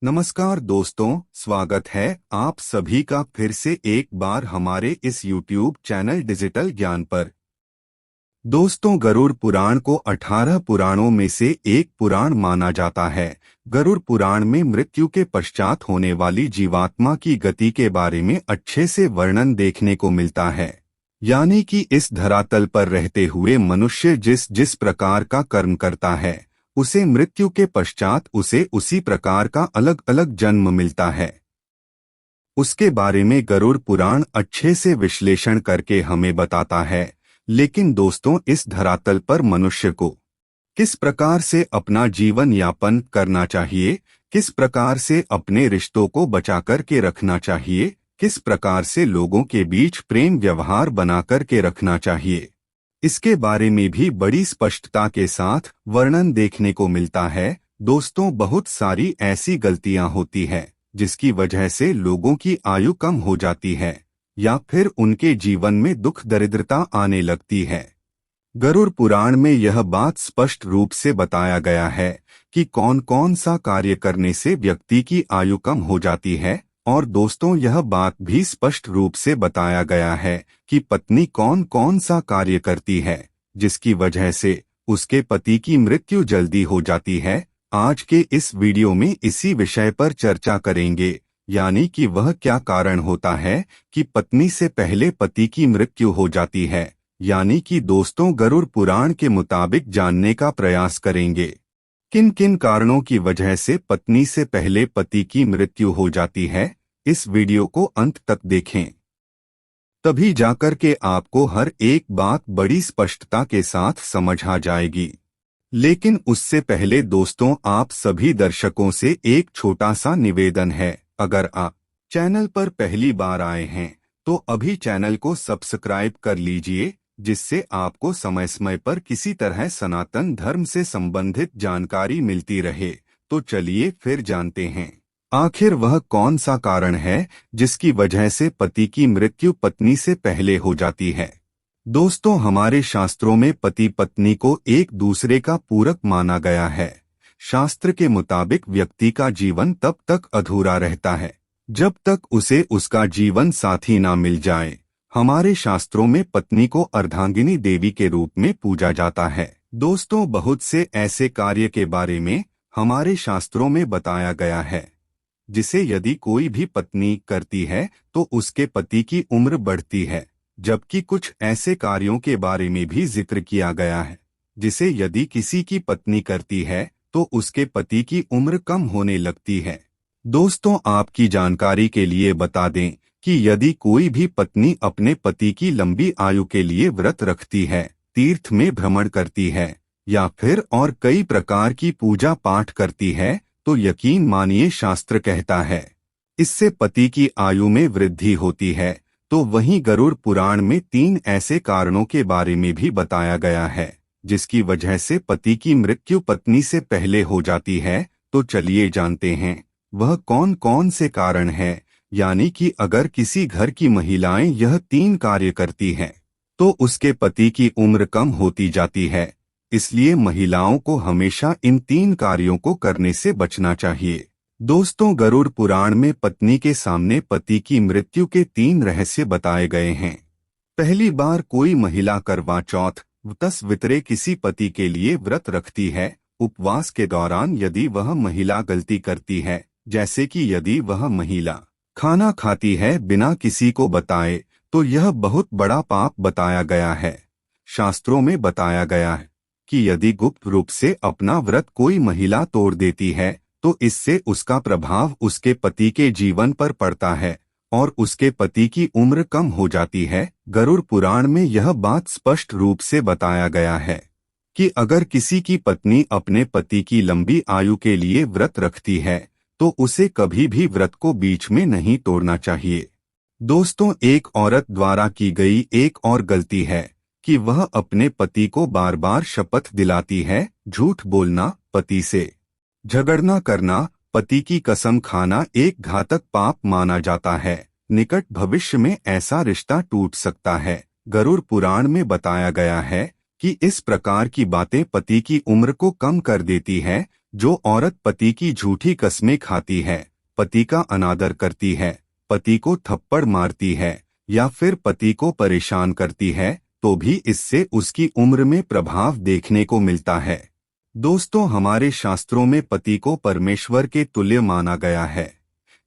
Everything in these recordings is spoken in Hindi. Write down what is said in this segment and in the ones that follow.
नमस्कार दोस्तों, स्वागत है आप सभी का फिर से एक बार हमारे इस YouTube चैनल डिजिटल ज्ञान पर। दोस्तों, गरुड़ पुराण को 18 पुराणों में से एक पुराण माना जाता है। गरुड़ पुराण में मृत्यु के पश्चात होने वाली जीवात्मा की गति के बारे में अच्छे से वर्णन देखने को मिलता है। यानी कि इस धरातल पर रहते हुए मनुष्य जिस जिस प्रकार का कर्म करता है, उसे मृत्यु के पश्चात उसे उसी प्रकार का अलग अलग जन्म मिलता है। उसके बारे में गरुड़ पुराण अच्छे से विश्लेषण करके हमें बताता है। लेकिन दोस्तों, इस धरातल पर मनुष्य को किस प्रकार से अपना जीवन यापन करना चाहिए, किस प्रकार से अपने रिश्तों को बचाकर के रखना चाहिए, किस प्रकार से लोगों के बीच प्रेम व्यवहार बनाकर के रखना चाहिए, इसके बारे में भी बड़ी स्पष्टता के साथ वर्णन देखने को मिलता है। दोस्तों, बहुत सारी ऐसी गलतियां होती है जिसकी वजह से लोगों की आयु कम हो जाती है या फिर उनके जीवन में दुख दरिद्रता आने लगती है। गरुड़ पुराण में यह बात स्पष्ट रूप से बताया गया है कि कौन कौन सा कार्य करने से व्यक्ति की आयु कम हो जाती है। और दोस्तों, यह बात भी स्पष्ट रूप से बताया गया है कि पत्नी कौन कौन सा कार्य करती है जिसकी वजह से उसके पति की मृत्यु जल्दी हो जाती है। आज के इस वीडियो में इसी विषय पर चर्चा करेंगे, यानी कि वह क्या कारण होता है कि पत्नी से पहले पति की मृत्यु हो जाती है। यानी कि दोस्तों, गरुड़ पुराण के मुताबिक जानने का प्रयास करेंगे किन किन कारणों की वजह से पत्नी से पहले पति की मृत्यु हो जाती है। इस वीडियो को अंत तक देखें, तभी जाकर के आपको हर एक बात बड़ी स्पष्टता के साथ समझ आ जाएगी। लेकिन उससे पहले दोस्तों, आप सभी दर्शकों से एक छोटा सा निवेदन है। अगर आप चैनल पर पहली बार आए हैं तो अभी चैनल को सब्सक्राइब कर लीजिए, जिससे आपको समय समय पर किसी तरह सनातन धर्म से संबंधित जानकारी मिलती रहे। तो चलिए फिर जानते हैं, आखिर वह कौन सा कारण है जिसकी वजह से पति की मृत्यु पत्नी से पहले हो जाती है। दोस्तों, हमारे शास्त्रों में पति पत्नी को एक दूसरे का पूरक माना गया है। शास्त्र के मुताबिक व्यक्ति का जीवन तब तक अधूरा रहता है जब तक उसे उसका जीवन साथी ना मिल जाए। हमारे शास्त्रों में पत्नी को अर्धांगिनी देवी के रूप में पूजा जाता है। दोस्तों, बहुत से ऐसे कार्य के बारे में हमारे शास्त्रों में बताया गया है जिसे यदि कोई भी पत्नी करती है तो उसके पति की उम्र बढ़ती है, जबकि कुछ ऐसे कार्यों के बारे में भी जिक्र किया गया है जिसे यदि किसी की पत्नी करती है तो उसके पति की उम्र कम होने लगती है। दोस्तों, आपकी जानकारी के लिए बता दें कि यदि कोई भी पत्नी अपने पति की लंबी आयु के लिए व्रत रखती है, तीर्थ में भ्रमण करती है या फिर और कई प्रकार की पूजा पाठ करती है, तो यकीन मानिए शास्त्र कहता है इससे पति की आयु में वृद्धि होती है। तो वहीं गरुड़ पुराण में 3 ऐसे कारणों के बारे में भी बताया गया है जिसकी वजह से पति की मृत्यु पत्नी से पहले हो जाती है। तो चलिए जानते हैं वह कौन कौन से कारण हैं। यानी कि अगर किसी घर की महिलाएं यह 3 कार्य करती हैं तो उसके पति की उम्र कम होती जाती है। इसलिए महिलाओं को हमेशा इन 3 कार्यों को करने से बचना चाहिए। दोस्तों, गरुड़ पुराण में पत्नी के सामने पति की मृत्यु के 3 रहस्य बताए गए हैं। पहली बार कोई महिला करवा चौथ व्रत किसी पति के लिए व्रत रखती है। उपवास के दौरान यदि वह महिला गलती करती है, जैसे कि यदि वह महिला खाना खाती है बिना किसी को बताए, तो यह बहुत बड़ा पाप बताया गया है। शास्त्रों में बताया गया है कि यदि गुप्त रूप से अपना व्रत कोई महिला तोड़ देती है तो इससे उसका प्रभाव उसके पति के जीवन पर पड़ता है और उसके पति की उम्र कम हो जाती है। गरुड़ पुराण में यह बात स्पष्ट रूप से बताया गया है कि अगर किसी की पत्नी अपने पति की लंबी आयु के लिए व्रत रखती है तो उसे कभी भी व्रत को बीच में नहीं तोड़ना चाहिए। दोस्तों, एक औरत द्वारा की गई एक और गलती है कि वह अपने पति को बार बार शपथ दिलाती है। झूठ बोलना, पति से झगड़ना करना, पति की कसम खाना एक घातक पाप माना जाता है। निकट भविष्य में ऐसा रिश्ता टूट सकता है। गरुड़ पुराण में बताया गया है कि इस प्रकार की बातें पति की उम्र को कम कर देती है। जो औरत पति की झूठी कस्में खाती है, पति का अनादर करती है, पति को थप्पड़ मारती है या फिर पति को परेशान करती है, तो भी इससे उसकी उम्र में प्रभाव देखने को मिलता है। दोस्तों, हमारे शास्त्रों में पति को परमेश्वर के तुल्य माना गया है।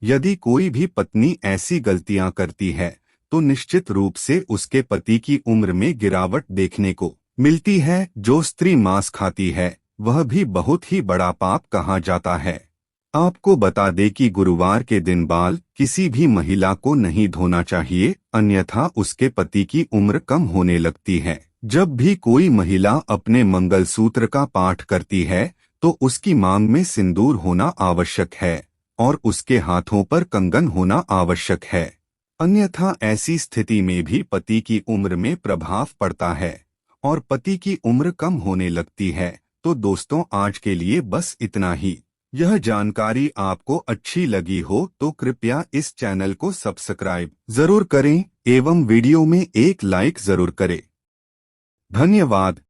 यदि कोई भी पत्नी ऐसी गलतियां करती है तो निश्चित रूप से उसके पति की उम्र में गिरावट देखने को मिलती है। जो स्त्री मांस खाती है वह भी बहुत ही बड़ा पाप कहा जाता है। आपको बता दें कि गुरुवार के दिन बाल किसी भी महिला को नहीं धोना चाहिए, अन्यथा उसके पति की उम्र कम होने लगती है। जब भी कोई महिला अपने मंगलसूत्र का पाठ करती है तो उसकी मांग में सिंदूर होना आवश्यक है और उसके हाथों पर कंगन होना आवश्यक है, अन्यथा ऐसी स्थिति में भी पति की उम्र में प्रभाव पड़ता है और पति की उम्र कम होने लगती है। तो दोस्तों, आज के लिए बस इतना ही। यह जानकारी आपको अच्छी लगी हो तो कृपया इस चैनल को सब्सक्राइब जरूर करें एवं वीडियो में एक लाइक जरूर करें। धन्यवाद।